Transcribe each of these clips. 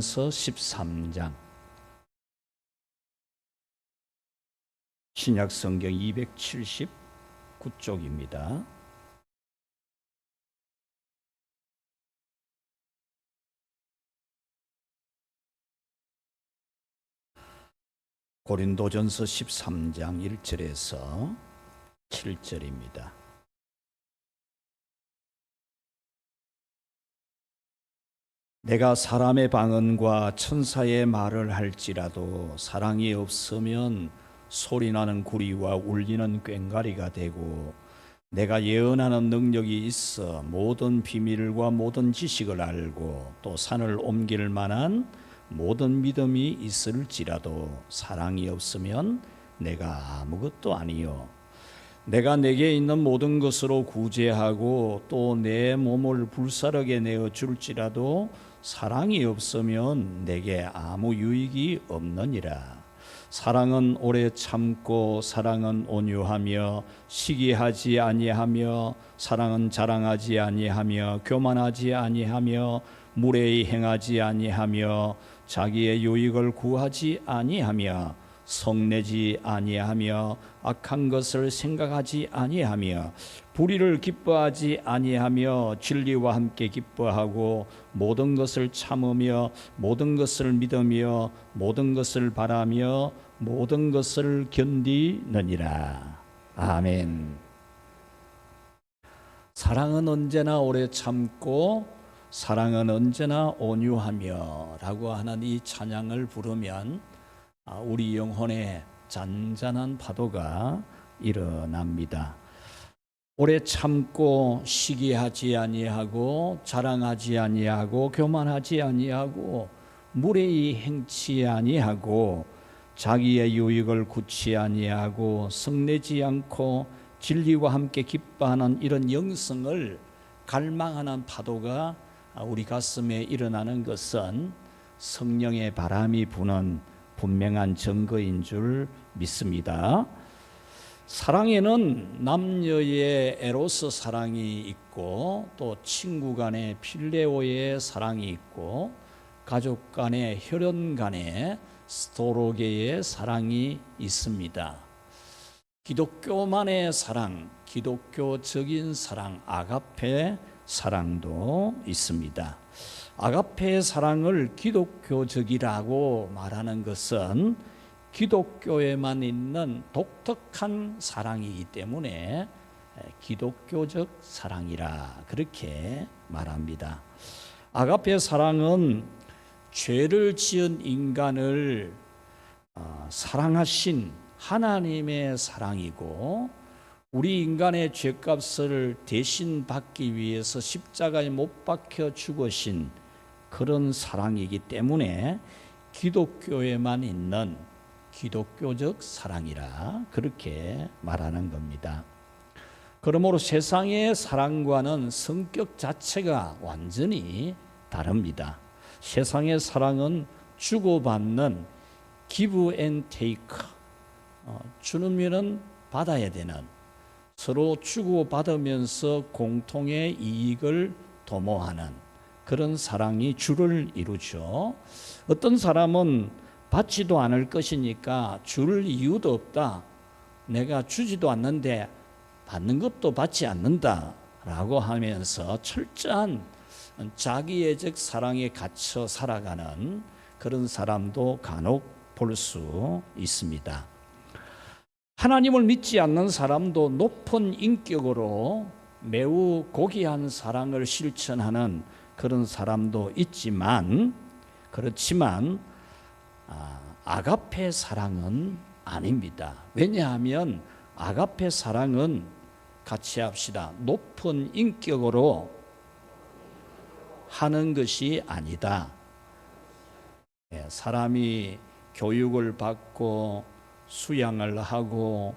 13장 신약성경 279쪽입니다. 고린도전서 13장 1절에서 7절입니다. 내가 사람의 방언과 천사의 말을 할지라도 사랑이 없으면 소리나는 구리와 울리는 꽹과리가 되고, 내가 예언하는 능력이 있어 모든 비밀과 모든 지식을 알고 또 산을 옮길 만한 모든 믿음이 있을지라도 사랑이 없으면 내가 아무것도 아니요. 내가 내게 있는 모든 것으로 구제하고 또 내 몸을 불사르게 내어 줄지라도 사랑이 없으면 내게 아무 유익이 없느니라. 사랑은 오래 참고 사랑은 온유하며 시기하지 아니하며 사랑은 자랑하지 아니하며 교만하지 아니하며 무례히 행하지 아니하며 자기의 유익을 구하지 아니하며 성내지 아니하며 악한 것을 생각하지 아니하며 불의를 기뻐하지 아니하며 진리와 함께 기뻐하고 모든 것을 참으며 모든 것을 믿으며 모든 것을 바라며 모든 것을 견디느니라. 아멘. 사랑은 언제나 오래 참고 사랑은 언제나 온유하며 라고 하는 이 찬양을 부르면 우리 영혼에 잔잔한 파도가 일어납니다. 오래 참고 시기하지 아니하고 자랑하지 아니하고 교만하지 아니하고 무례히 행치 아니하고 자기의 유익을 굳지 아니하고 성내지 않고 진리와 함께 기뻐하는 이런 영성을 갈망하는 파도가 우리 가슴에 일어나는 것은 성령의 바람이 부는 분명한 증거인 줄 믿습니다. 사랑에는 남녀의 에로스 사랑이 있고 또 친구 간의 필레오의 사랑이 있고 가족 간의 혈연 간의 스토로게의 사랑이 있습니다. 기독교만의 사랑, 기독교적인 사랑, 아가페 사랑도 있습니다. 아가페의 사랑을 기독교적이라고 말하는 것은 기독교에만 있는 독특한 사랑이기 때문에 기독교적 사랑이라 그렇게 말합니다. 아가페 사랑은 죄를 지은 인간을 사랑하신 하나님의 사랑이고, 우리 인간의 죄값을 대신 받기 위해서 십자가에 못 박혀 죽으신 그런 사랑이기 때문에 기독교에만 있는 기독교적 사랑이라 그렇게 말하는 겁니다. 그러므로 세상의 사랑과는 성격 자체가 완전히 다릅니다. 세상의 사랑은 주고받는 give and take, 주는 면은 받아야 되는, 서로 주고받으면서 공통의 이익을 도모하는 그런 사랑이 주를 이루죠. 어떤 사람은 받지도 않을 것이니까 줄 이유도 없다, 내가 주지도 않는데 받는 것도 받지 않는다 라고 하면서 철저한 자기애적 사랑에 갇혀 살아가는 그런 사람도 간혹 볼 수 있습니다. 하나님을 믿지 않는 사람도 높은 인격으로 매우 고귀한 사랑을 실천하는 그런 사람도 있지만, 그렇지만 아가페 사랑은 아닙니다. 왜냐하면 아가페 사랑은, 같이 합시다, 높은 인격으로 하는 것이 아니다. 사람이 교육을 받고 수양을 하고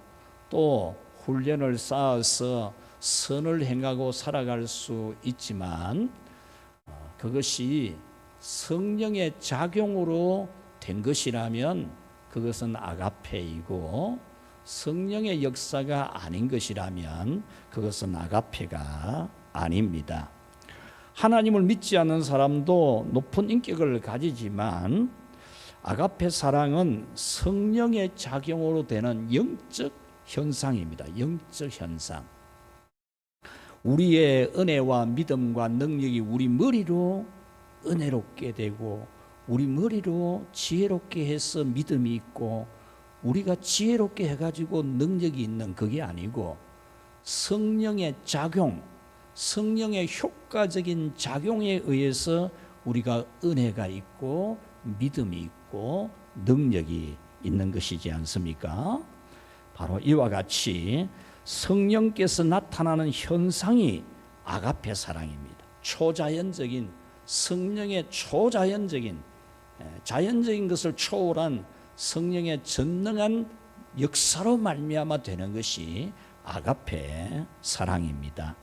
또 훈련을 쌓아서 선을 행하고 살아갈 수 있지만, 그것이 성령의 작용으로 된 것이라면 그것은 아가페이고, 성령의 역사가 아닌 것이라면 그것은 아가페가 아닙니다. 하나님을 믿지 않는 사람도 높은 인격을 가지지만 아가페 사랑은 성령의 작용으로 되는 영적 현상입니다. 영적 현상. 우리의 은혜와 믿음과 능력이 우리 머리로 은혜롭게 되고 우리 머리로 지혜롭게 해서 믿음이 있고 우리가 지혜롭게 해가지고 능력이 있는 그게 아니고 성령의 작용, 성령의 효과적인 작용에 의해서 우리가 은혜가 있고 믿음이 있고 능력이 있는 것이지 않습니까? 바로 이와 같이 성령께서 나타나는 현상이 아가페 사랑입니다. 초자연적인 성령의 초자연적인 자연적인 것을 초월한 성령의 전능한 역사로 말미암아 되는 것이 아가페 사랑입니다.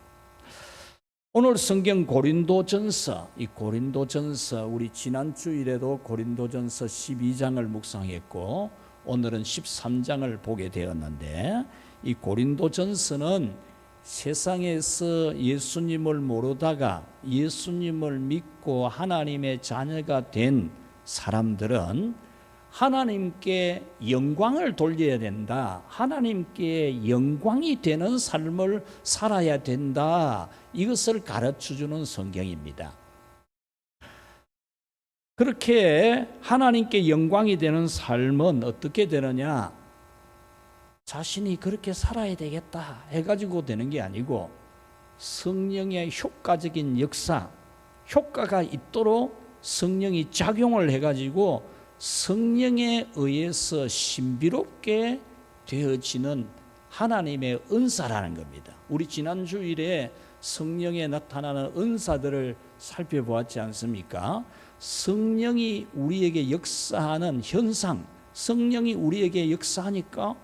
오늘 성경 고린도전서, 이 고린도전서 우리 지난 주일에도 고린도전서 12장을 묵상했고 오늘은 13장을 보게 되었는데 이 고린도전서는 세상에서 예수님을 모르다가 예수님을 믿고 하나님의 자녀가 된 사람들은 하나님께 영광을 돌려야 된다. 하나님께 영광이 되는 삶을 살아야 된다. 이것을 가르쳐주는 성경입니다. 그렇게 하나님께 영광이 되는 삶은 어떻게 되느냐? 자신이 그렇게 살아야 되겠다 해가지고 되는 게 아니고 성령의 효과적인 역사, 효과가 있도록 성령이 작용을 해가지고 성령에 의해서 신비롭게 되어지는 하나님의 은사라는 겁니다. 우리 지난 주일에 성령에 나타나는 은사들을 살펴보았지 않습니까? 성령이 우리에게 역사하는 현상, 성령이 우리에게 역사하니까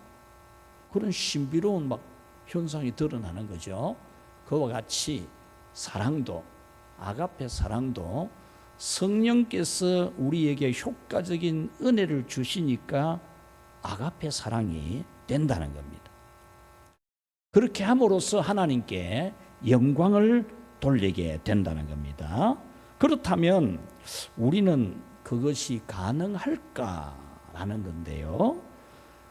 그런 신비로운 막 현상이 드러나는 거죠. 그와 같이 사랑도, 아가페 사랑도 성령께서 우리에게 효과적인 은혜를 주시니까 아가페 사랑이 된다는 겁니다. 그렇게 함으로써 하나님께 영광을 돌리게 된다는 겁니다. 그렇다면 우리는 그것이 가능할까라는 건데요.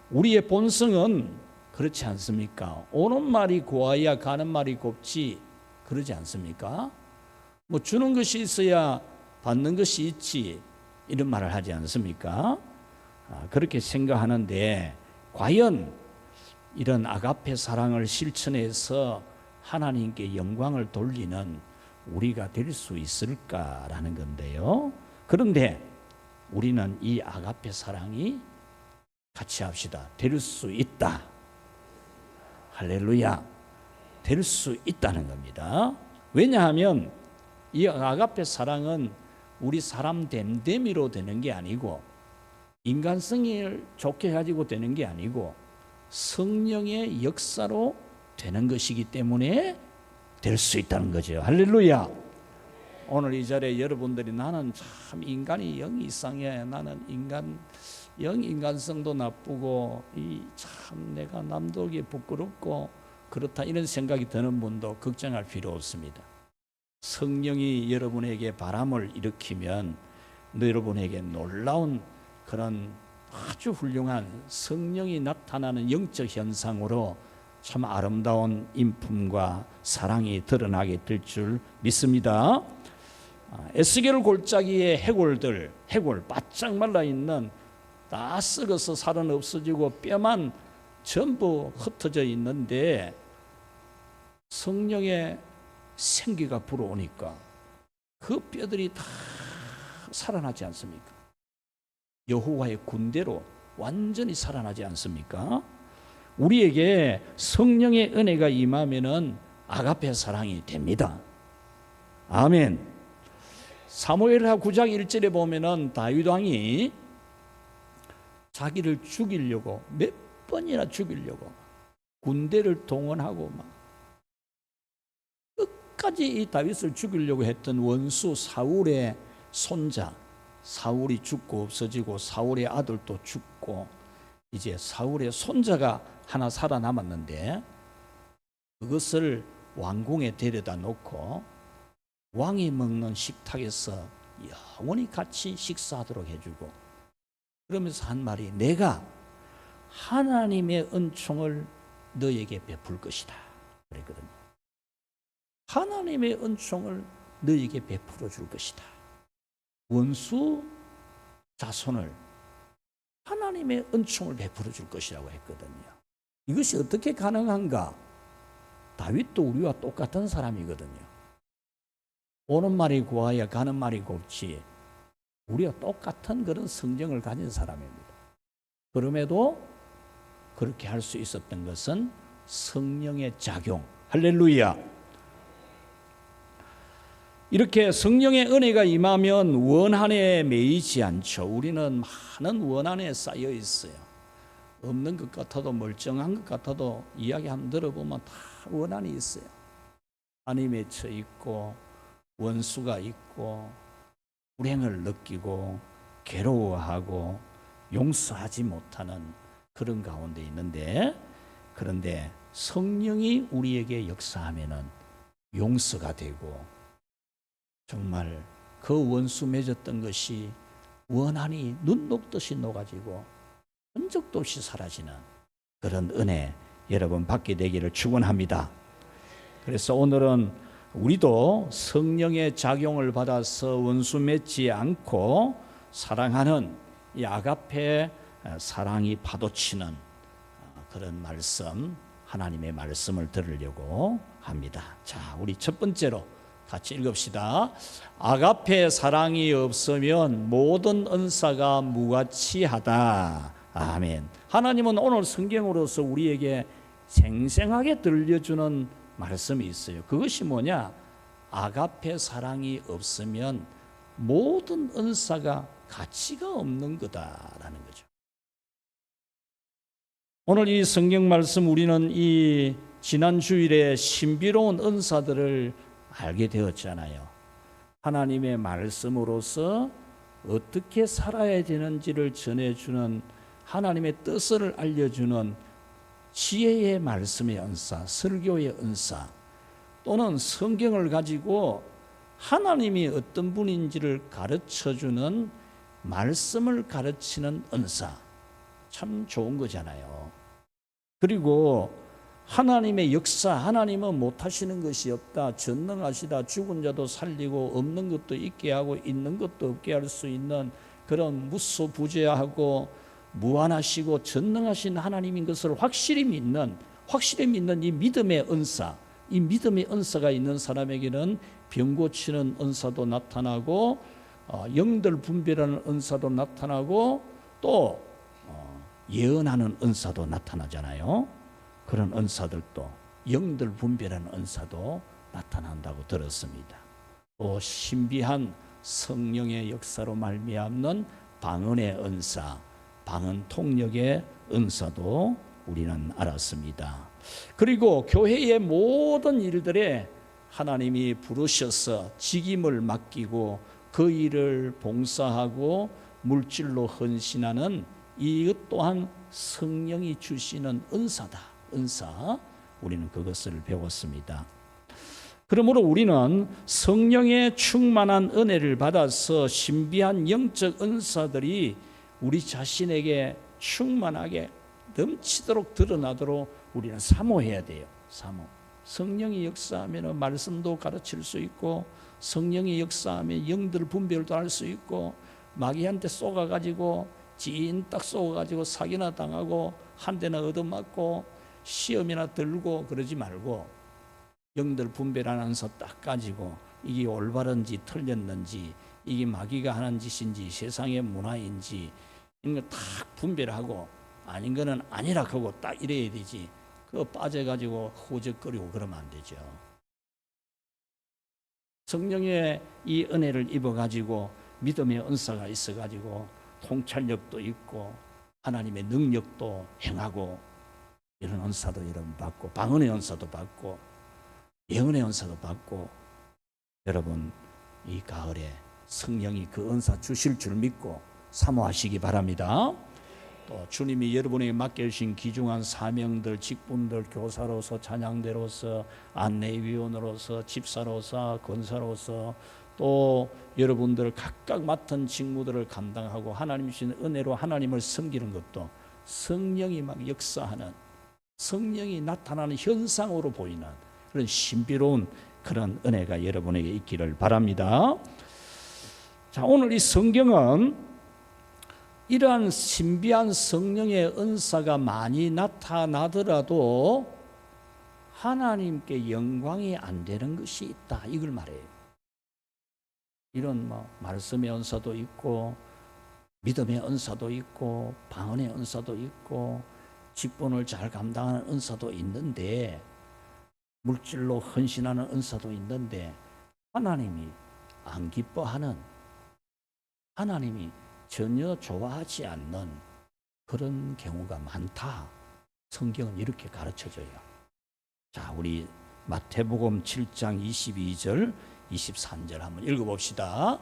우리의 본성은 그렇지 않습니까? 오는 말이 고와야 가는 말이 곱지 그러지 않습니까? 뭐 주는 것이 있어야 받는 것이 있지 이런 말을 하지 않습니까? 그렇게 생각하는데 과연 이런 아가페 사랑을 실천해서 하나님께 영광을 돌리는 우리가 될 수 있을까라는 건데요. 그런데 우리는 이 아가페 사랑이 같이 합시다. 될 수 있다. 할렐루야. 될 수 있다는 겁니다. 왜냐하면 이 아가페 사랑은 우리 사람 됨됨이로 되는 게 아니고 인간성을 좋게 가지고 되는 게 아니고 성령의 역사로 되는 것이기 때문에 될 수 있다는 거죠. 할렐루야. 오늘 이 자리에 여러분들이 나는 참 인간이 영 이상해. 나는 인간성도 나쁘고 참 내가 남들에게 부끄럽고 그렇다 이런 생각이 드는 분도 걱정할 필요 없습니다. 성령이 여러분에게 바람을 일으키면 여러분에게 놀라운 그런 아주 훌륭한 성령이 나타나는 영적 현상으로 참 아름다운 인품과 사랑이 드러나게 될 줄 믿습니다. 에스겔 골짜기의 해골 바짝 말라있는 다 썩어서 살은 없어지고 뼈만 전부 흩어져 있는데 성령의 생기가 불어오니까 그 뼈들이 다 살아나지 않습니까? 여호와의 군대로 완전히 살아나지 않습니까? 우리에게 성령의 은혜가 임하면은 아가페 사랑이 됩니다. 아멘. 사무엘하 9장 1절에 보면은 다윗 왕이 자기를 죽이려고 몇 번이나 죽이려고 군대를 동원하고 막 끝까지 이 다윗을 죽이려고 했던 원수 사울의 손자, 사울이 죽고 없어지고 사울의 아들도 죽고 이제 사울의 손자가 하나 살아남았는데 그것을 왕궁에 데려다 놓고 왕이 먹는 식탁에서 영원히 같이 식사하도록 해주고, 그러면서 한 말이 내가 하나님의 은총을 너에게 베풀 것이다 그랬거든요. 하나님의 은총을 너에게 베풀어 줄 것이다. 원수 자손을 하나님의 은총을 베풀어 줄 것이라고 했거든요. 이것이 어떻게 가능한가? 다윗도 우리와 똑같은 사람이거든요. 오는 말이 고와야 가는 말이 곱지, 우리와 똑같은 그런 성정을 가진 사람입니다. 그럼에도 그렇게 할 수 있었던 것은 성령의 작용. 할렐루야. 이렇게 성령의 은혜가 임하면 원한에 매이지 않죠. 우리는 많은 원한에 쌓여 있어요. 없는 것 같아도, 멀쩡한 것 같아도 이야기 한번 들어보면 다 원한이 있어요. 한이 맺혀 있고 원수가 있고 불행을 느끼고 괴로워하고 용서하지 못하는 그런 가운데 있는데, 그런데 성령이 우리에게 역사하면은 용서가 되고 정말 그 원수 맺었던 것이 원한이 눈 녹듯이 녹아지고 흔적도 없이 사라지는 그런 은혜 여러분 받게 되기를 축원합니다. 그래서 오늘은 우리도 성령의 작용을 받아서 원수 맺지 않고 사랑하는 이 아가페 사랑이 파도치는 그런 말씀, 하나님의 말씀을 들으려고 합니다. 자, 우리 첫 번째로 같이 읽읍시다. 아가페 사랑이 없으면 모든 은사가 무가치하다. 아멘. 하나님은 오늘 성경으로서 우리에게 생생하게 들려주는 말씀이 있어요. 그것이 뭐냐? 아가페 사랑이 없으면 모든 은사가 가치가 없는 거다라는 거죠. 오늘 이 성경 말씀, 우리는 이 지난 주일에 신비로운 은사들을 알게 되었잖아요. 하나님의 말씀으로서 어떻게 살아야 되는지를 전해주는, 하나님의 뜻을 알려주는 지혜의 말씀의 은사, 설교의 은사, 또는 성경을 가지고 하나님이 어떤 분인지를 가르쳐주는 말씀을 가르치는 은사, 참 좋은 거잖아요. 그리고 하나님의 역사, 하나님은 못하시는 것이 없다, 전능하시다, 죽은 자도 살리고 없는 것도 있게 하고 있는 것도 없게 할 수 있는 그런 무소부재하고 무한하시고 전능하신 하나님인 것을 확실히 믿는 이 믿음의 은사, 이 믿음의 은사가 있는 사람에게는 병 고치는 은사도 나타나고 영들 분별하는 은사도 나타나고 또 예언하는 은사도 나타나잖아요. 그런 은사들도, 영들 분별하는 은사도 나타난다고 들었습니다. 또 신비한 성령의 역사로 말미암는 방언의 은사, 방언 통역의 은사도 우리는 알았습니다. 그리고 교회의 모든 일들에 하나님이 부르셔서 직임을 맡기고 그 일을 봉사하고 물질로 헌신하는 이것 또한 성령이 주시는 은사다. 은사, 우리는 그것을 배웠습니다. 그러므로 우리는 성령의 충만한 은혜를 받아서 신비한 영적 은사들이 우리 자신에게 충만하게 넘치도록 드러나도록 우리는 사모해야 돼요. 사모. 성령이 역사하면 말씀도 가르칠 수 있고, 성령이 역사하면 영들 분별도 할 수 있고, 마귀한테 쏘가가지고 찐딱 쏘가가지고 사기나 당하고 한 대나 얻어맞고 시험이나 들고 그러지 말고, 영들 분별하면서 딱 가지고 이게 올바른지 틀렸는지, 이게 마귀가 하는 짓인지 세상의 문화인지 이런 거 딱 분별하고 아닌 거는 아니라 하고 딱 이래야 되지. 그거 빠져가지고 호적거리고 그러면 안 되죠. 성령의 이 은혜를 입어가지고 믿음의 은사가 있어가지고 통찰력도 있고 하나님의 능력도 행하고 이런 은사도 여러분 받고, 방언의 은사도 받고 예언의 은사도 받고, 여러분 이 가을에 성령이 그 은사 주실 줄 믿고 사모하시기 바랍니다. 또 주님이 여러분에게 맡겨주신 귀중한 사명들, 직분들, 교사로서, 찬양대로서, 안내위원으로서, 집사로서, 권사로서, 또 여러분들 각각 맡은 직무들을 감당하고 하나님 주신 은혜로 하나님을 섬기는 것도 성령이 막 역사하는, 성령이 나타나는 현상으로 보이는 그런 신비로운 그런 은혜가 여러분에게 있기를 바랍니다. 자, 오늘 이 성경은 이러한 신비한 성령의 은사가 많이 나타나더라도 하나님께 영광이 안 되는 것이 있다, 이걸 말해요. 이런 말씀의 은사도 있고 믿음의 은사도 있고 방언의 은사도 있고 직분을 잘 감당하는 은사도 있는데, 물질로 헌신하는 은사도 있는데 하나님이 안 기뻐하는, 하나님이 전혀 좋아하지 않는 그런 경우가 많다. 성경은 이렇게 가르쳐줘요. 자, 우리 마태복음 7장 22절 23절 한번 읽어봅시다.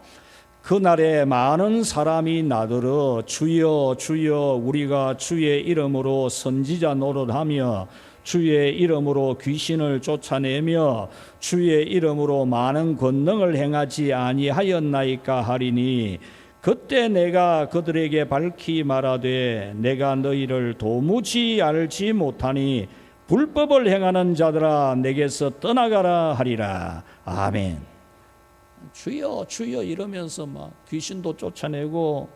그날에 많은 사람이 나더러 주여 주여 우리가 주의 이름으로 선지자 노릇하며 주의 이름으로 귀신을 쫓아내며 주의 이름으로 많은 권능을 행하지 아니하였나이까 하리니, 그때 내가 그들에게 밝히 말하되 내가 너희를 도무지 알지 못하니 불법을 행하는 자들아 내게서 떠나가라 하리라. 아멘. 주여 주여 이러면서 귀신도 쫓아내고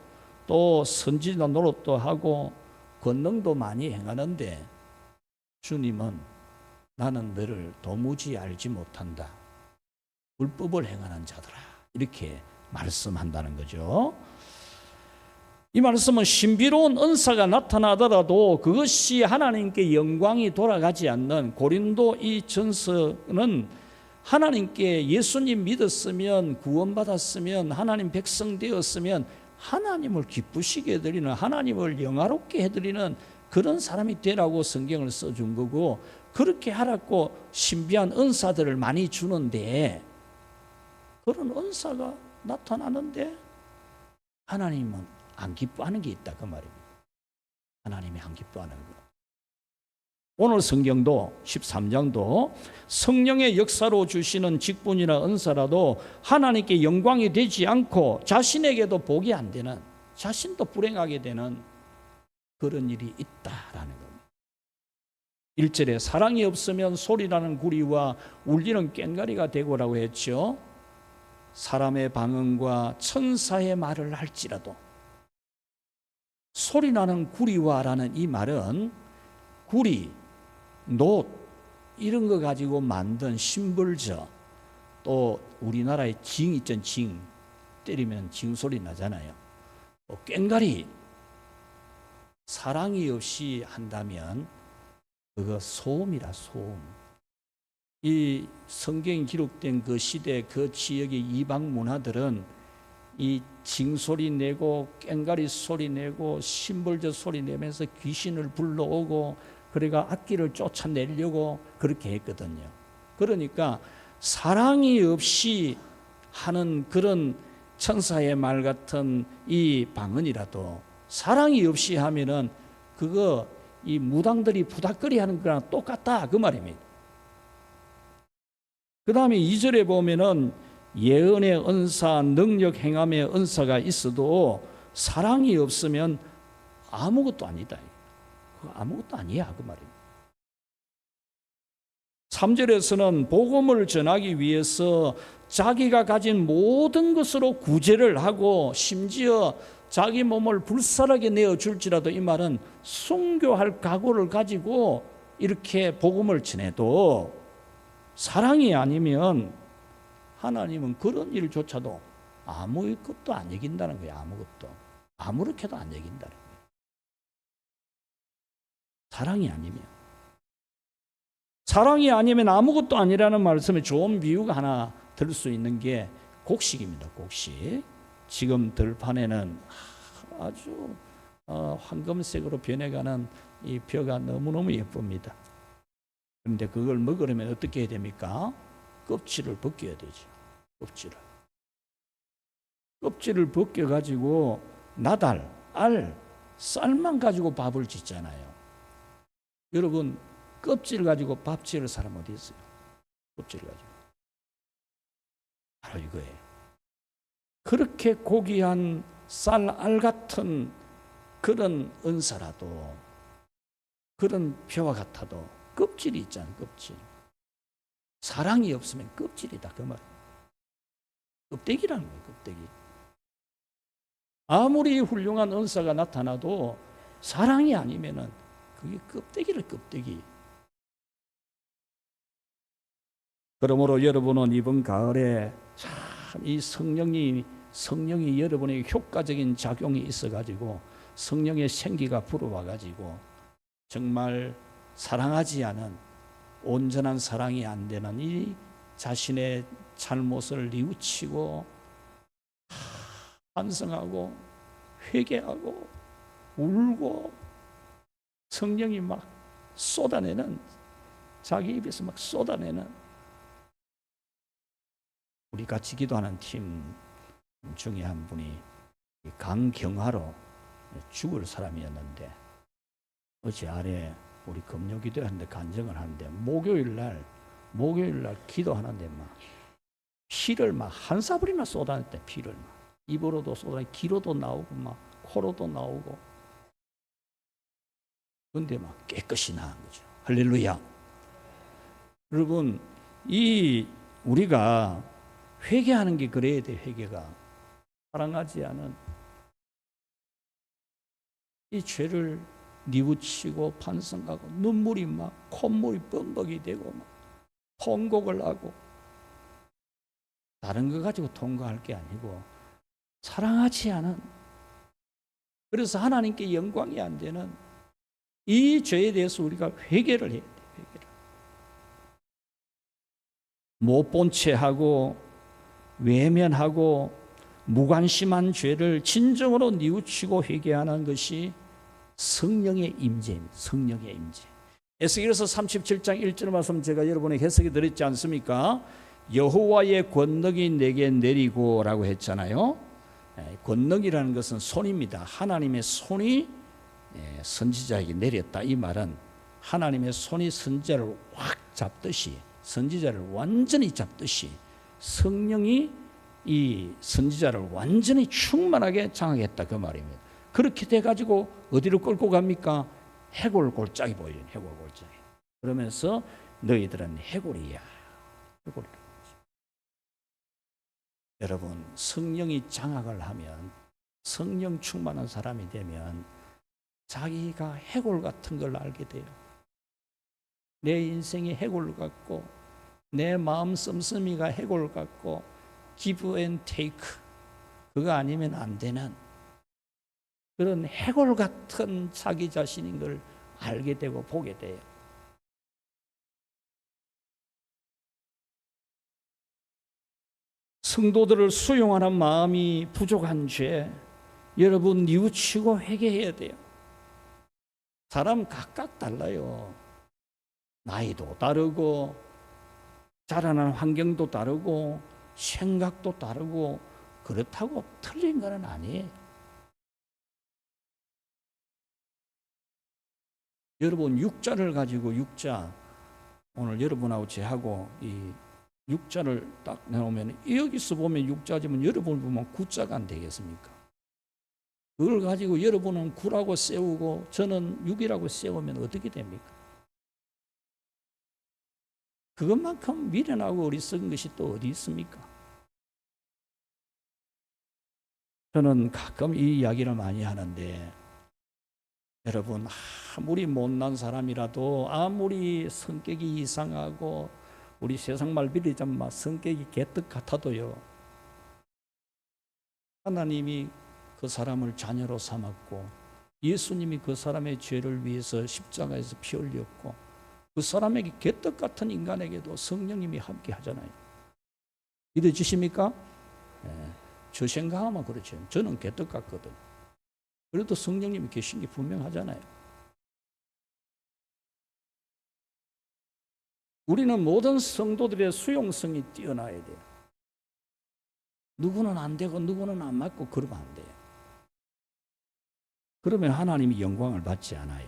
또 선지자 노릇도 하고 권능도 많이 행하는데 주님은 나는 너를 도무지 알지 못한다, 불법을 행하는 자들아, 이렇게 말씀한다는 거죠. 이 말씀은 신비로운 은사가 나타나더라도 그것이 하나님께 영광이 돌아가지 않는, 고린도 이 전서는 하나님께 예수님 믿었으면, 구원받았으면, 하나님 백성 되었으면 하나님을 기쁘시게 해드리는, 하나님을 영화롭게 해드리는 그런 사람이 되라고 성경을 써준 거고, 그렇게 하라고 신비한 은사들을 많이 주는데, 그런 은사가 나타나는데 하나님은 안 기뻐하는 게 있다, 그 말입니다. 하나님이 안 기뻐하는 거. 오늘 성경도 13장도 성령의 역사로 주시는 직분이나 은사라도 하나님께 영광이 되지 않고 자신에게도 복이 안 되는, 자신도 불행하게 되는 그런 일이 있다라는 겁니다. 1절에 사랑이 없으면 소리나는 구리와 울리는 꽹과리가 되고라고 했죠. 사람의 방언과 천사의 말을 할지라도, 소리나는 구리와라는 이 말은 구리, 놋 이런 거 가지고 만든 심벌저, 또 우리나라에 징 있잖아요. 징 때리면 징 소리 나잖아요. 꽹과리, 사랑이 없이 한다면 그거 소음이라, 소음. 이 성경이 기록된 그 시대 그 지역의 이방 문화들은 이 징소리 내고 꽹과리 소리 내고 심벌저 소리 내면서 귀신을 불러오고 그래가 악기를 쫓아내려고 그렇게 했거든요. 그러니까 사랑이 없이 하는 그런 천사의 말 같은 이 방언이라도 사랑이 없이 하면은 그거 이 무당들이 부닥거리 하는 거랑 똑같다, 그 말입니다. 그 다음에 2절에 보면은 예언의 은사, 능력 행함의 은사가 있어도 사랑이 없으면 아무것도 아니다. 아무것도 아니야, 그 말입니다. 3절에서는 복음을 전하기 위해서 자기가 가진 모든 것으로 구제를 하고 심지어 자기 몸을 불살하게 내어줄지라도, 이 말은 순교할 각오를 가지고 이렇게 복음을 전해도 사랑이 아니면 하나님은 그런 일조차도 아무것도 안 여긴다는 거예요. 아무것도. 아무렇게도 안 여긴다는 거예요. 사랑이 아니면. 사랑이 아니면 아무것도 아니라는 말씀에 좋은 비유가 하나 들 수 있는 게 곡식입니다. 곡식. 지금 들판에는 아주 황금색으로 변해가는 이 벼가 너무너무 예쁩니다. 그런데 그걸 먹으려면 어떻게 해야 됩니까? 껍질을 벗겨야 되죠. 껍질을 벗겨가지고 나달, 알 쌀만 가지고 밥을 짓잖아요. 여러분, 껍질 가지고 밥 지을 사람 어디 있어요? 껍질 가지고. 바로 이거예요. 그렇게 고귀한 쌀알 같은 그런 은사라도, 그런 표와 같아도 껍질이 있잖아요. 껍질. 사랑이 없으면 껍질이다 그 말. 껍데기라는 거예요. 껍데기. 아무리 훌륭한 은사가 나타나도 사랑이 아니면은 그게 껍데기를 껍데기. 그러므로 여러분은 이번 가을에 참 이 성령이 여러분에게 효과적인 작용이 있어가지고 성령의 생기가 불어와가지고 정말 사랑하지 않은 온전한 사랑이 안 되는 이 자신의 잘못을 뉘우치고 반성하고 회개하고 울고 성령이 막 쏟아내는, 자기 입에서 막 쏟아내는, 우리 같이 기도하는 팀 중에 한 분이 강경화로 죽을 사람이었는데 어제 아래 우리 금요 기도하는데 간증을 하는데 목요일 날 기도하는데 막 피를 막 한 사불이나 쏟아냈대. 피를 막 입으로도 쏟아, 귀로도 나오고 막 코로도 나오고. 근데 막 깨끗이 나은 거죠. 할렐루야. 여러분, 이 우리가 회개하는 게 그래야 돼. 회개가 사랑하지 않은 이 죄를 뉘우치고 반성하고 눈물이 막 콧물이 뻥벅이 되고 막 통곡을 하고, 다른 거 가지고 통곡할 게 아니고 사랑하지 않은, 그래서 하나님께 영광이 안 되는 이 죄에 대해서 우리가 회개를 해야 돼. 회개를. 못 본 채하고 외면하고 무관심한 죄를 진정으로 뉘우치고 회개하는 것이 성령의 임재입니다. 성령의 임재. 에스겔서 37장 1절 말씀 제가 여러분에게 해석해 드렸지 않습니까? 여호와의 권능이 내게 내리고 라고 했잖아요. 권능이라는 것은 손입니다. 하나님의 손이 선지자에게 내렸다. 이 말은 하나님의 손이 선지자를 확 잡듯이, 선지자를 완전히 잡듯이 성령이 이 선지자를 완전히 충만하게 장악했다 그 말입니다. 그렇게 돼가지고 어디로 끌고 갑니까? 해골 골짜기 보여요. 해골 골짜기. 그러면서 너희들은 해골이야. 해골이라. 여러분, 성령이 장악을 하면, 성령 충만한 사람이 되면 자기가 해골 같은 걸 알게 돼요. 내 인생이 해골 같고 내 마음 씀씀이가 해골 같고 give and take, 그거 아니면 안 되는 그런 해골 같은 자기 자신인 걸 알게 되고 보게 돼요. 성도들을 수용하는 마음이 부족한 죄, 여러분 뉘우치고 회개해야 돼요. 사람 각각 달라요. 나이도 다르고 자라난 환경도 다르고 생각도 다르고 그렇다고 틀린 건 아니에요. 여러분 육자를 가지고, 육자 오늘 여러분하고 제하고 이 육자를 딱 내놓으면 여기서 보면 육자지만 여러분 보면 구자가 안 되겠습니까? 그걸 가지고 여러분은 구라고 세우고 저는 육이라고 세우면 어떻게 됩니까? 그것만큼 미련하고 어리석은 것이 또 어디 있습니까? 저는 가끔 이 이야기를 많이 하는데, 여러분 아무리 못난 사람이라도, 아무리 성격이 이상하고 우리 세상 말 빌리자면 성격이 개떡 같아도요, 하나님이 그 사람을 자녀로 삼았고 예수님이 그 사람의 죄를 위해서 십자가에서 피 흘렸고 그 사람에게 개떡 같은 인간에게도 성령님이 함께 하잖아요. 믿어지십니까? 저 생각하면 그렇죠. 저는 개떡 같거든. 그래도 성령님이 계신 게 분명하잖아요. 우리는 모든 성도들의 수용성이 뛰어나야 돼요. 누구는 안 되고 누구는 안 맞고 그러면 안 돼요. 그러면 하나님이 영광을 받지 않아요.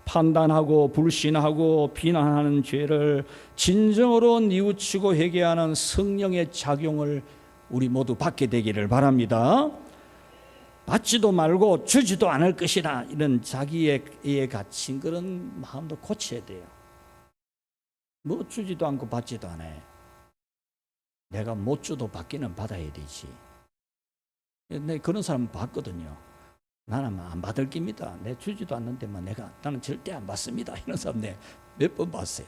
판단하고 불신하고 비난하는 죄를 진정으로 뉘우치고 회개하는 성령의 작용을 우리 모두 받게 되기를 바랍니다. 받지도 말고 주지도 않을 것이라 이런 자기에 갇힌 그런 마음도 고쳐야 돼요. 뭐 주지도 않고 받지도 않아요. 내가 못 줘도 받기는 받아야 되지. 내 그런 사람 봤거든요. 나는 안 받을 깁니다. 내 주지도 않는데만 나는 절대 안 받습니다. 이런 사람 몇 번 봤어요.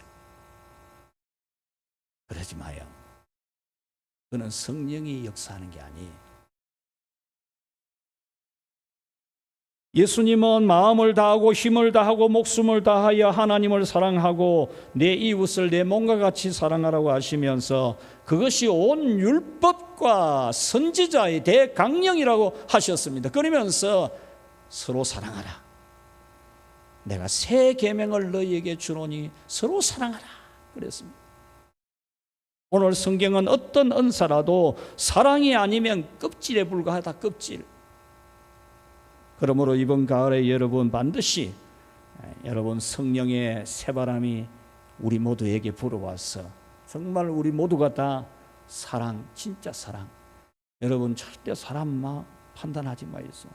그러지 마요. 그는 성령이 역사하는 게 아니에요. 예수님은 마음을 다하고 힘을 다하고 목숨을 다하여 하나님을 사랑하고 내 이웃을 내 몸과 같이 사랑하라고 하시면서 그것이 온 율법과 선지자의 대강령이라고 하셨습니다. 그러면서 서로 사랑하라. 내가 새 계명을 너희에게 주노니 서로 사랑하라 그랬습니다. 오늘 성경은 어떤 은사라도 사랑이 아니면 껍질에 불과하다. 껍질. 그러므로 이번 가을에 여러분 반드시 여러분 성령의 새바람이 우리 모두에게 불어와서 정말 우리 모두가 다 사랑, 진짜 사랑. 여러분 절대 사람 판단하지 마이소.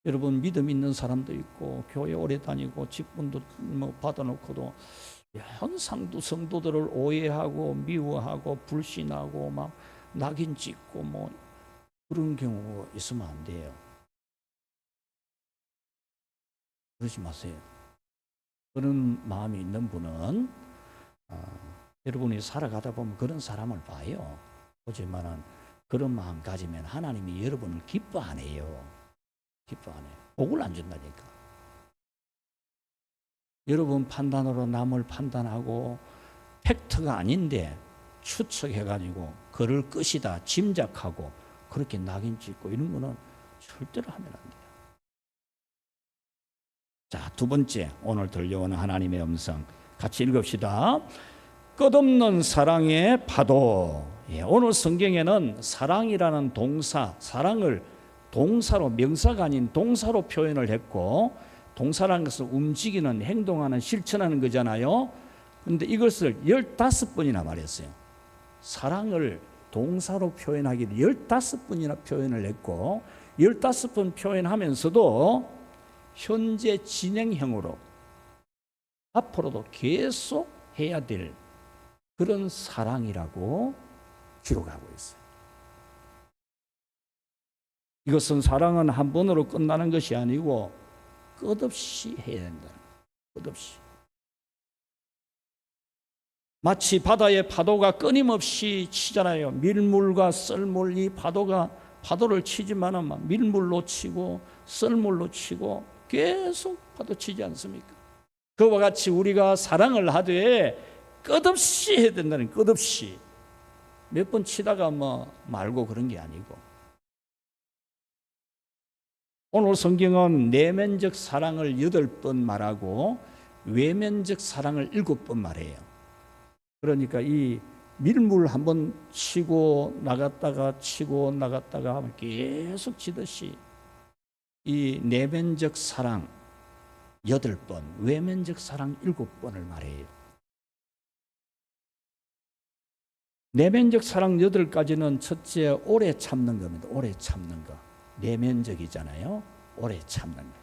여러분 믿음 있는 사람도 있고 교회 오래 다니고 직분도 받아놓고도 항상 성도들을 오해하고 미워하고 불신하고 막 낙인 찍고 그런 경우가 있으면 안 돼요. 그러지 마세요. 그런 마음이 있는 분은 여러분이 살아가다 보면 그런 사람을 봐요. 보지만은 그런 마음 가지면 하나님이 여러분을 기뻐 안 해요. 기뻐 안 해요. 복을 안 준다니까. 여러분 판단으로 남을 판단하고 팩트가 아닌데 추측해가지고 그럴 것이다 짐작하고 그렇게 낙인 찍고 이런 거는 절대로 하면 안 돼요. 자, 두 번째 오늘 들려오는 하나님의 음성 같이 읽읍시다. 끝없는 사랑의 파도. 오늘 성경에는 사랑이라는 동사, 사랑을 동사로 명사가 아닌 동사로 표현을 했고 동사라는 것은 움직이는, 행동하는, 실천하는 거잖아요. 그런데 이것을 15번이나 말했어요. 사랑을 동사로 표현하기를 15번이나 표현을 했고 15번 표현하면서도 현재 진행형으로 앞으로도 계속 해야 될 그런 사랑이라고 기록하고 있어요. 이것은 사랑은 한 번으로 끝나는 것이 아니고 끝없이 해야 된다. 끝없이. 마치 바다의 파도가 끊임없이 치잖아요. 밀물과 썰물 이 파도를 치지만은 밀물로 치고 썰물로 치고 계속 파도 치지 않습니까? 그와 같이 우리가 사랑을 하되 끝없이 해야 된다는 끝없이 몇 번 치다가 말고 그런 게 아니고 오늘 성경은 내면적 사랑을 8번 말하고 외면적 사랑을 7번 말해요. 그러니까 이 밀물 한번 치고 나갔다가 치고 나갔다가 하면 계속 치듯이 이 내면적 사랑 8번, 외면적 사랑 7번을 말해요. 내면적 사랑 8가지는 첫째 오래 참는 겁니다. 오래 참는 거. 내면적이잖아요. 오래 참는 거.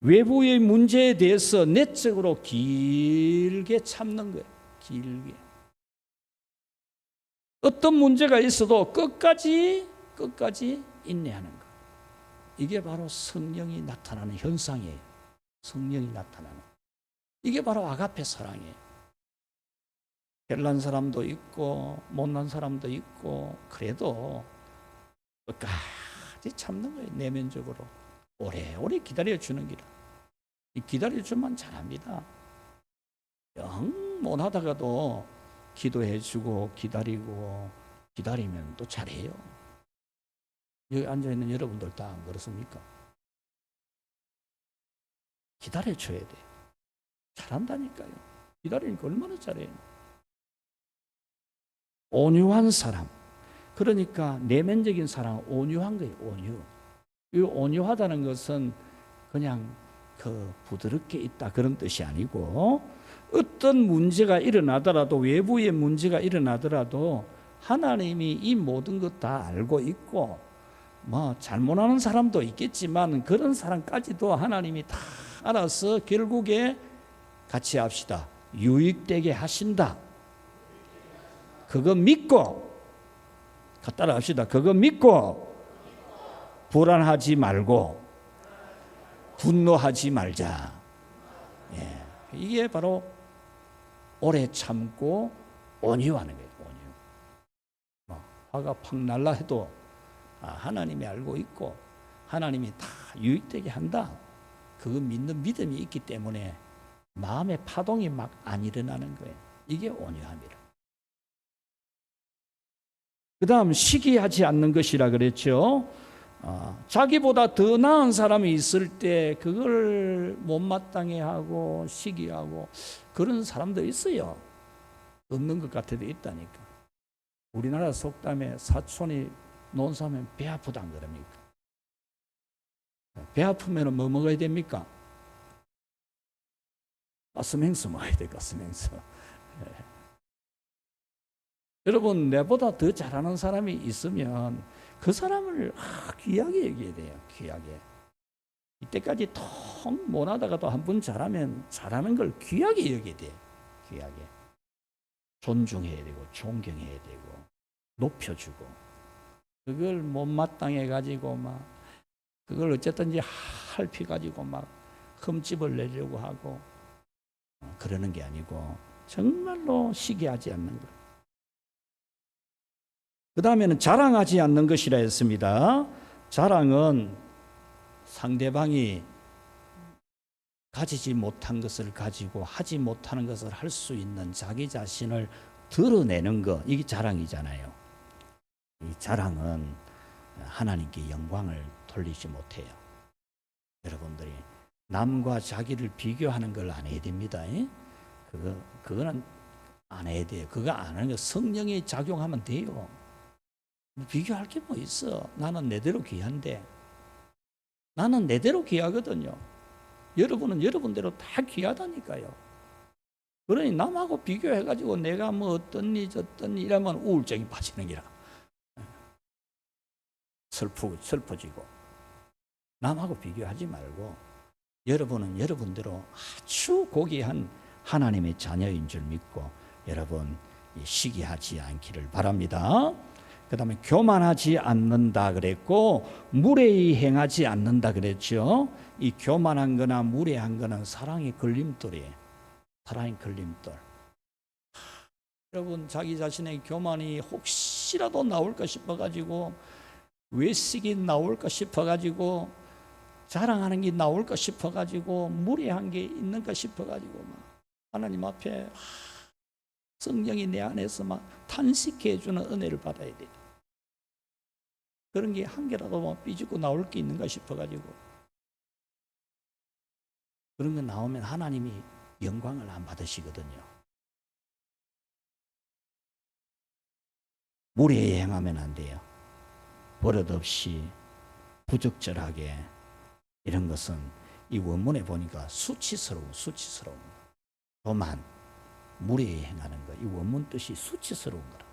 외부의 문제에 대해서 내적으로 길게 참는 거예요. 길게. 어떤 문제가 있어도 끝까지 인내하는 거. 이게 바로 성령이 나타나는 현상이에요. 성령이 나타나는. 이게 바로 아가페 사랑이에요. 별난 사람도 있고 못난 사람도 있고 그래도 끝까지 참는 거예요. 내면적으로 오래오래 기다려주는 기라. 기다려주면 잘합니다. 영 못하다가도 기도해주고 기다리면 또 잘해요. 여기 앉아있는 여러분들 다 안 그렇습니까? 기다려줘야 돼요. 잘한다니까요. 기다리니까 얼마나 잘해요. 온유한 사람. 그러니까 내면적인 사랑은 온유한 거예요. 온유. 이 온유하다는 것은 그냥 부드럽게 있다 그런 뜻이 아니고, 어떤 문제가 일어나더라도, 외부의 문제가 일어나더라도 하나님이 이 모든 것 다 알고 있고, 뭐 잘못하는 사람도 있겠지만 그런 사람까지도 하나님이 다 알아서 결국에 같이 합시다, 유익되게 하신다. 그거 믿고, 따라 합시다. 그거 믿고 불안하지 말고 분노하지 말자. 예, 이게 바로 오래 참고 온유하는 거예요. 온유. 화가 팍 날라 해도 하나님이 알고 있고 하나님이 다 유익되게 한다. 그거 믿는 믿음이 있기 때문에 마음의 파동이 막 안 일어나는 거예요. 이게 온유함이라. 그 다음 시기하지 않는 것이라 그랬죠. 자기보다 더 나은 사람이 있을 때 그걸 못마땅해 하고 시기하고 그런 사람도 있어요. 없는 것 같아도 있다니까. 우리나라 속담에 사촌이 논사하면 배 아프다 안 그럽니까? 배 아프면 뭐 먹어야 됩니까? 가스맹수 먹어야 돼. 가스맹수. 예. 여러분, 내보다 더 잘하는 사람이 있으면 그 사람을 귀하게 여겨야 돼요. 귀하게. 이때까지 통 못하다가도 한 번 잘하면 잘하는 걸 귀하게 여겨야 돼요. 귀하게. 존중해야 되고 존경해야 되고 높여주고, 그걸 못마땅해 가지고 막 그걸 어쨌든지 할피 가지고 막 흠집을 내려고 하고 그러는 게 아니고 정말로 시기하지 않는 것. 그 다음에는 자랑하지 않는 것이라 했습니다. 자랑은 상대방이 가지지 못한 것을 가지고 하지 못하는 것을 할 수 있는 자기 자신을 드러내는 것, 이게 자랑이잖아요. 이 자랑은 하나님께 영광을 돌리지 못해요. 여러분들이 남과 자기를 비교하는 걸 안 해야 됩니다. 그거는 안 해야 돼요. 그거 안 하는 거 성령이 작용하면 돼요. 비교할 게 뭐 있어. 나는 내대로 귀한데. 나는 내대로 귀하거든요. 여러분은 여러분대로 다 귀하다니까요. 그러니 남하고 비교해가지고 내가 뭐 어떻니 저떻니 이러면 우울증이 빠지는 기라. 슬퍼지고. 남하고 비교하지 말고 여러분은 여러분대로 아주 고귀한 하나님의 자녀인 줄 믿고 여러분 시기하지 않기를 바랍니다. 그 다음에 교만하지 않는다 그랬고 무례히 행하지 않는다 그랬죠. 이 교만한 거나 무례한 거는 사랑의 걸림돌이에요. 사랑의 걸림돌. 여러분, 자기 자신의 교만이 혹시라도 나올까 싶어가지고, 외식이 나올까 싶어가지고, 자랑하는 게 나올까 싶어가지고, 무례한 게 있는가 싶어가지고 막 하나님 앞에 성령이 내 안에서 막 탄식해 주는 은혜를 받아야 돼요. 그런 게 한 개라도 막 삐지고 나올 게 있는가 싶어가지고, 그런 거 나오면 하나님이 영광을 안 받으시거든요. 무례히 행하면 안 돼요. 버릇없이 부적절하게, 이런 것은 이 원문에 보니까 수치스러운 교만, 무례히 행하는 거, 이 원문 뜻이 수치스러운 거라.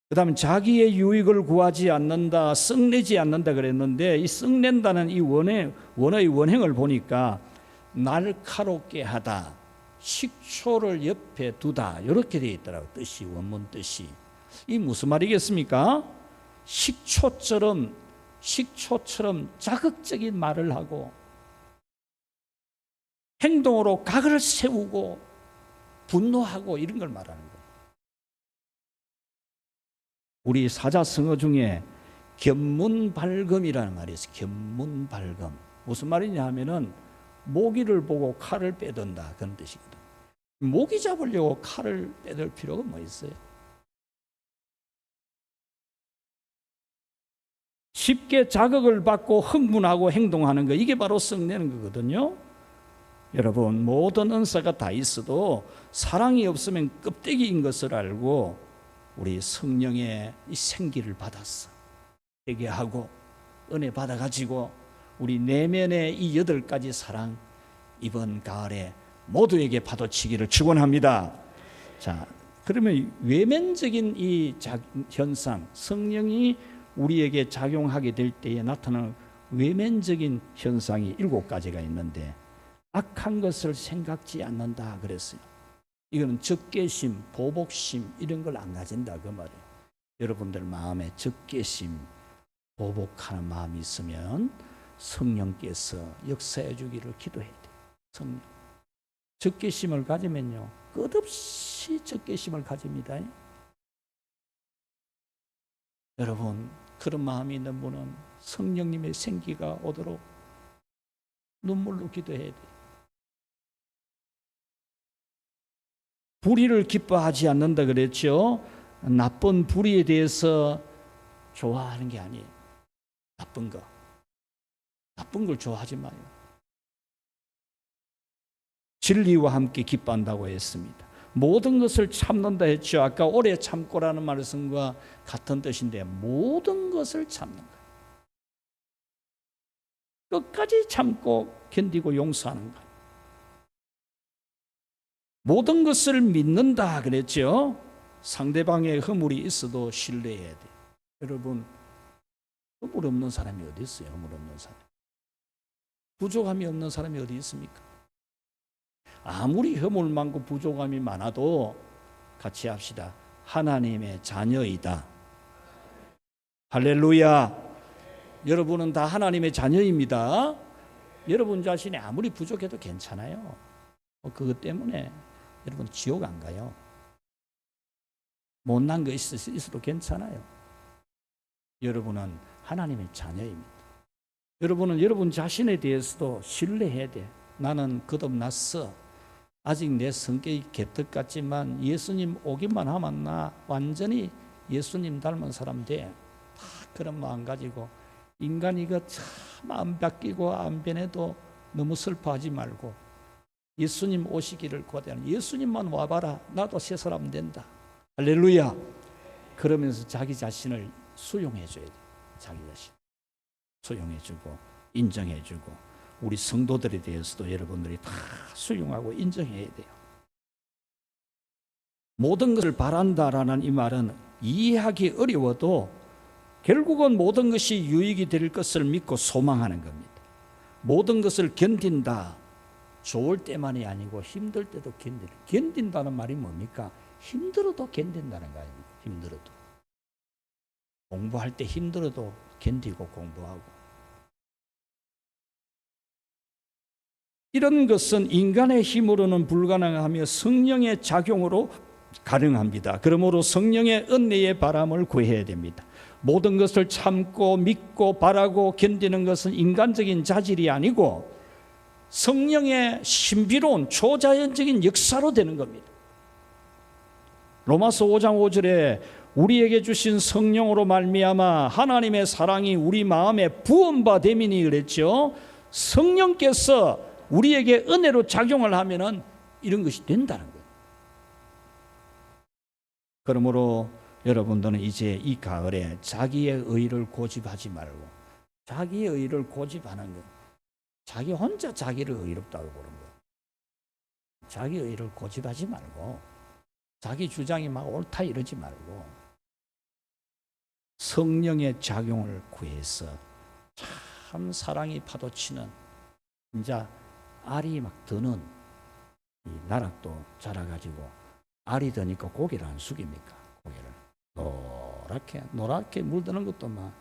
그 다음에 자기의 유익을 구하지 않는다, 썩내지 않는다 그랬는데, 이 썩낸다는 이 원어의 원행을 보니까 날카롭게 하다, 식초를 옆에 두다, 이렇게 되어 있더라고요. 뜻이, 원문 뜻이. 이 무슨 말이겠습니까? 식초처럼 자극적인 말을 하고 행동으로 각을 세우고 분노하고 이런 걸 말하는 거예요. 우리 사자성어 중에 견문발검이라는 말이 있어요. 견문발검. 무슨 말이냐 하면은 모기를 보고 칼을 빼든다, 그런 뜻이거든. 모기 잡으려고 칼을 빼들 필요가 뭐 있어요? 쉽게 자극을 받고 흥분하고 행동하는 거, 이게 바로 썩내는 거거든요. 여러분, 모든 은사가 다 있어도 사랑이 없으면 껍데기인 것을 알고 우리 성령의 이 생기를 받았어. 회개하고 은혜 받아가지고 우리 내면의 이 8가지 사랑 이번 가을에 모두에게 파도치기를 축원합니다. 자, 그러면 외면적인 이 현상, 성령이 우리에게 작용하게 될 때에 나타나는 외면적인 현상이 7가지가 있는데, 악한 것을 생각지 않는다 그랬어요. 이거는 적개심, 보복심 이런 걸 안 가진다 그 말이에요. 여러분들 마음에 적개심, 보복하는 마음이 있으면 성령께서 역사해 주기를 기도해야 돼요. 성령. 적개심을 가지면요, 끝없이 적개심을 가집니다. 여러분, 그런 마음이 있는 분은 성령님의 생기가 오도록 눈물로 기도해야 돼요. 불의를 기뻐하지 않는다 그랬죠. 나쁜 불의에 대해서 좋아하는 게 아니에요. 나쁜 걸 좋아하지 마요. 진리와 함께 기뻐한다고 했습니다. 모든 것을 참는다 했죠. 아까 오래 참고라는 말씀과 같은 뜻인데, 모든 것을 참는 거예요. 끝까지 참고 견디고 용서하는 거예요. 모든 것을 믿는다 그랬죠. 상대방의 허물이 있어도 신뢰해야 돼요. 여러분, 허물 없는 사람이 어디 있어요? 허물 없는 사람. 부족함이 없는 사람이 어디 있습니까? 아무리 허물 많고 부족함이 많아도 같이 합시다. 하나님의 자녀이다. 할렐루야. 여러분은 다 하나님의 자녀입니다. 여러분 자신이 아무리 부족해도 괜찮아요. 그것 때문에 여러분 지옥 안 가요. 못난 거 있어도 괜찮아요. 여러분은 하나님의 자녀입니다. 여러분은 여러분 자신에 대해서도 신뢰해야 돼. 나는 거듭났어. 아직 내 성격이 개떡 같지만 예수님 오기만 하면 나 완전히 예수님 닮은 사람 돼. 다 그런 마음 가지고, 인간이 참 안 바뀌고 안 변해도 너무 슬퍼하지 말고, 예수님 오시기를 고대하는, 예수님만 와봐라. 나도 새 사람 된다. 할렐루야. 그러면서 자기 자신을 수용해줘야 돼. 자기 자신 수용해주고 인정해주고, 우리 성도들에 대해서도 여러분들이 다 수용하고 인정해야 돼요. 모든 것을 바란다라는 이 말은 이해하기 어려워도 결국은 모든 것이 유익이 될 것을 믿고 소망하는 겁니다. 모든 것을 견딘다. 좋을 때만이 아니고 힘들 때도 견딘다는 말이 뭡니까? 힘들어도 견딘다는 거 아닙니까? 힘들어도. 공부할 때 힘들어도 견디고 공부하고. 이런 것은 인간의 힘으로는 불가능하며 성령의 작용으로 가능합니다. 그러므로 성령의 은혜의 바람을 구해야 됩니다. 모든 것을 참고 믿고 바라고 견디는 것은 인간적인 자질이 아니고 성령의 신비로운 초자연적인 역사로 되는 겁니다. 로마서 5장 5절에 우리에게 주신 성령으로 말미암아 하나님의 사랑이 우리 마음에 부음바 됨이니 그랬죠. 성령께서 우리에게 은혜로 작용을 하면은 이런 것이 된다는 거예요. 그러므로 여러분들은 이제 이 가을에 자기의 의를 고집하지 말고, 자기의 의를 고집하는 것, 자기 혼자 자기를 의롭다고 보는 거, 자기 의를 고집하지 말고, 자기 주장이 막 옳다 이러지 말고, 성령의 작용을 구해서 참 사랑이 파도치는, 이제 알이 막 드는 이 나락도 자라가지고, 알이 드니까 고개를 안 숙입니까? 고개를 노랗게 물드는 것도 막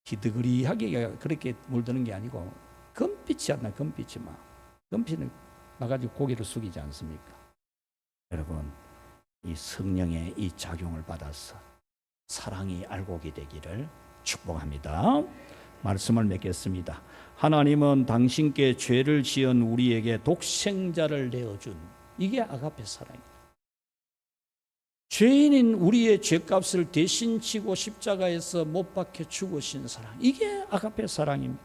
기드그리하게 그렇게 물드는 게 아니고 금빛이 안 나. 금빛이 막 금빛은 나가지고 고개를 숙이지 않습니까? 여러분, 이 성령의 이 작용을 받아서 사랑이 알곡이 되기를 축복합니다. 말씀을 맺겠습니다. 하나님은 당신께 죄를 지은 우리에게 독생자를 내어준, 이게 아가페 사랑입니다. 죄인인 우리의 죄값을 대신 지고 십자가에서 못 박혀 죽으신 사랑, 이게 아가페 사랑입니다.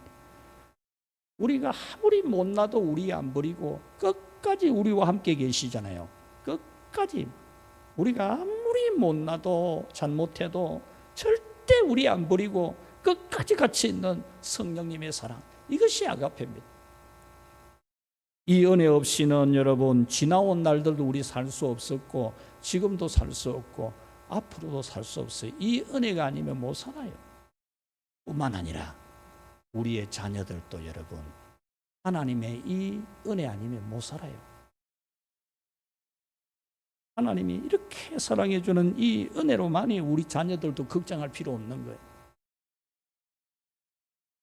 우리가 아무리 못나도 우리 안 버리고 끝까지 우리와 함께 계시잖아요. 끝까지. 우리가 아무리 아무리 못나도 잘못해도 절대 우리 안 버리고 끝까지 같이 있는 성령님의 사랑, 이것이 아가페입니다. 이 은혜 없이는 여러분 지나온 날들도 우리 살 수 없었고 지금도 살 수 없고 앞으로도 살 수 없어요. 이 은혜가 아니면 못 살아요. 뿐만 아니라 우리의 자녀들도 여러분 하나님의 이 은혜 아니면 못 살아요. 하나님이 이렇게 사랑해 주는 이 은혜로만이 우리 자녀들도 걱정할 필요 없는 거예요.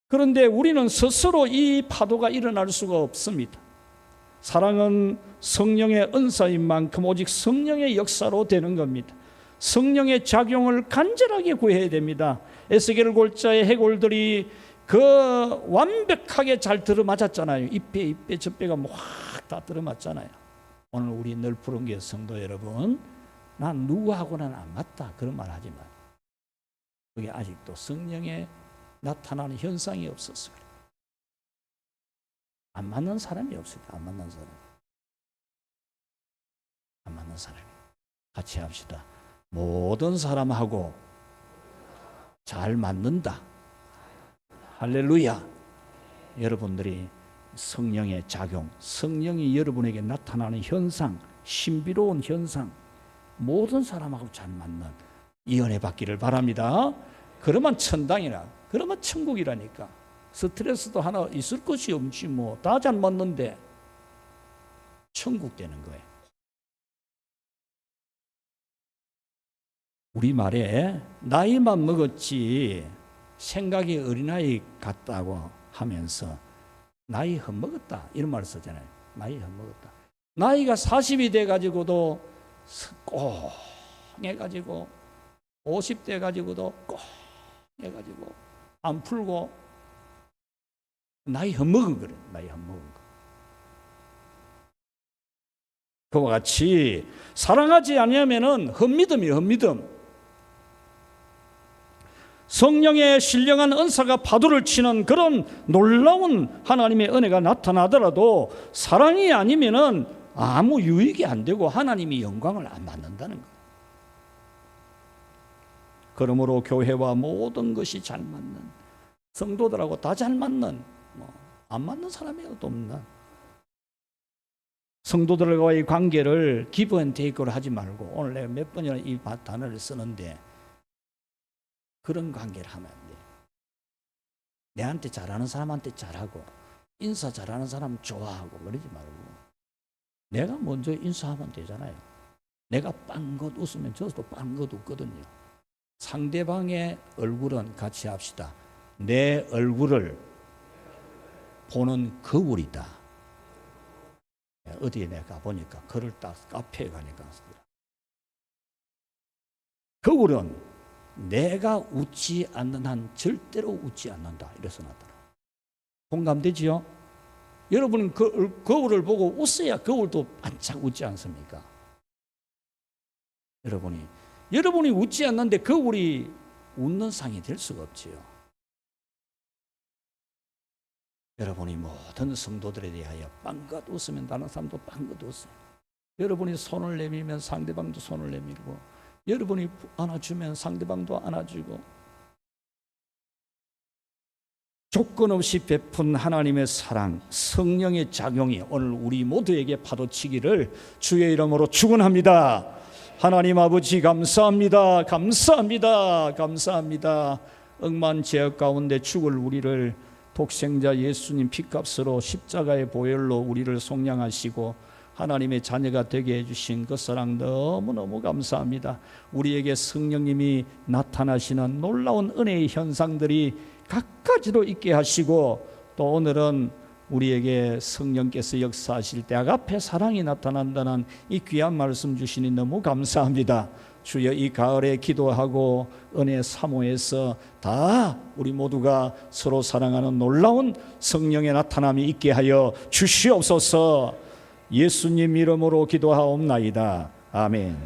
그런데 우리는 스스로 이 파도가 일어날 수가 없습니다. 사랑은 성령의 은사인 만큼 오직 성령의 역사로 되는 겁니다. 성령의 작용을 간절하게 구해야 됩니다. 에스겔 골자의 해골들이 그 완벽하게 잘 들어맞았잖아요. 이빼 저 빼가 확 다 들어맞잖아요. 오늘 우리 널푸른교회 성도 여러분, 난 누구하고는 안 맞다 그런 말 하지 마요. 그게 아직도 성령의 나타나는 현상이 없어서 그래요. 안 맞는 사람이 없습니다. 안 맞는 사람. 안 맞는 사람이. 같이 합시다. 모든 사람하고 잘 맞는다. 할렐루야. 여러분들이 성령의 작용, 성령이 여러분에게 나타나는 현상, 신비로운 현상, 모든 사람하고 잘 맞는 이 은혜 받기를 바랍니다. 그러면 천당이라, 그러면 천국이라니까. 스트레스도 하나 있을 것이 없지 뭐. 다 잘 맞는데 천국 되는 거예요. 우리 말에 나이만 먹었지 생각이 어린아이 같다고 하면서 나이 헛먹었다 이런 말을 쓰잖아요. 나이 헛먹었다. 나이가 40이 돼가지고도 꼭 해가지고 50대 가지고도 꼭 해가지고 안 풀고 나이 헛먹은 거래. 나이 헛먹은 거. 그와 같이 사랑하지 아니하면은 헛믿음이에요. 헛믿음. 성령의 신령한 은사가 파도를 치는 그런 놀라운 하나님의 은혜가 나타나더라도 사랑이 아니면은 아무 유익이 안 되고 하나님이 영광을 안 받는다는 거예요. 그러므로 교회와 모든 것이 잘 맞는, 성도들하고 다 잘 맞는, 안 맞는 사람이 없나? 성도들과의 관계를 기브 앤 테이크로 하지 말고, 오늘 내가 몇 번이나 이 단어를 쓰는데 그런 관계를 하면 안 돼. 내한테 잘하는 사람한테 잘하고 인사 잘하는 사람 좋아하고 그러지 말고 내가 먼저 인사하면 되잖아요. 내가 빵긋 웃으면 저도 빵긋 웃거든요. 상대방의 얼굴은 같이 합시다. 내 얼굴을 보는 거울이다. 어디에 내가 보니까 글을 딱 카페에 가니까 거울은 내가 웃지 않는 한 절대로 웃지 않는다. 이래서 나더라. 공감되지요? 여러분은 거울을 보고 웃어야 거울도 반짝 웃지 않습니까? 여러분이 웃지 않는데 거울이 웃는 상이 될 수가 없지요. 여러분이 모든 성도들에 대하여 빵긋 웃으면 다른 사람도 빵긋 웃어요. 여러분이 손을 내밀면 상대방도 손을 내밀고, 여러분이 안아주면 상대방도 안아주고, 조건 없이 베푼 하나님의 사랑, 성령의 작용이 오늘 우리 모두에게 파도치기를 주의 이름으로 축원합니다. 하나님 아버지 감사합니다. 감사합니다. 감사합니다. 억만 죄악 가운데 죽을 우리를 독생자 예수님 피값으로 십자가의 보혈로 우리를 속량하시고 하나님의 자녀가 되게 해주신 그 사랑 너무너무 감사합니다. 우리에게 성령님이 나타나시는 놀라운 은혜의 현상들이 갖가지로 있게 하시고, 또 오늘은 우리에게 성령께서 역사하실 때 아가페 사랑이 나타난다는 이 귀한 말씀 주시니 너무 감사합니다. 주여, 이 가을에 기도하고 은혜 사모해서 다 우리 모두가 서로 사랑하는 놀라운 성령의 나타남이 있게 하여 주시옵소서. 예수님 이름으로 기도하옵나이다. 아멘.